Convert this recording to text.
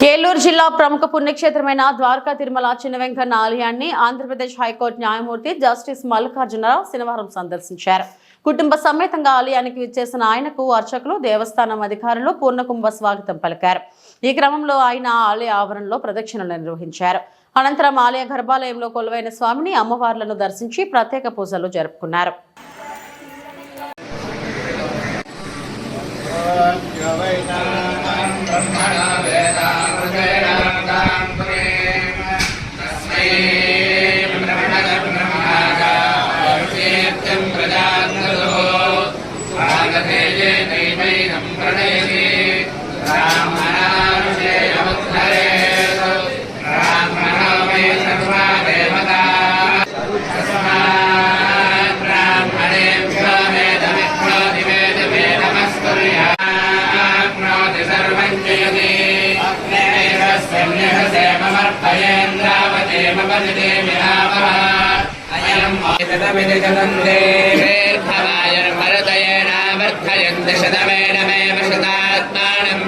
ఏలూరు జిల్లా ప్రముఖ పుణ్యక్షేత్రమైన ద్వారకా తిరుమల చిన్న వెంకన్న ఆలయాన్ని ఆంధ్రప్రదేశ్ హైకోర్టు న్యాయమూర్తి జస్టిస్ మల్లికార్జునరావు శనివారం సందర్శించారు. కుటుంబ సమేతంగా ఆలయానికి విచ్చేసిన ఆయనకు అర్చకులు, దేవస్థానం అధికారులు పూర్ణకుంభ స్వాగతం పలికారు. ఈ క్రమంలో ఆయన ఆలయ ఆవరణలో ప్రదక్షిణలు నిర్వహించారు. అనంతరం ఆలయ గర్భాలయంలో కొలువైన స్వామిని, అమ్మవార్లను దర్శించి ప్రత్యేక పూజలు జరుపుకున్నారు. शतमेन मे शतात्मानं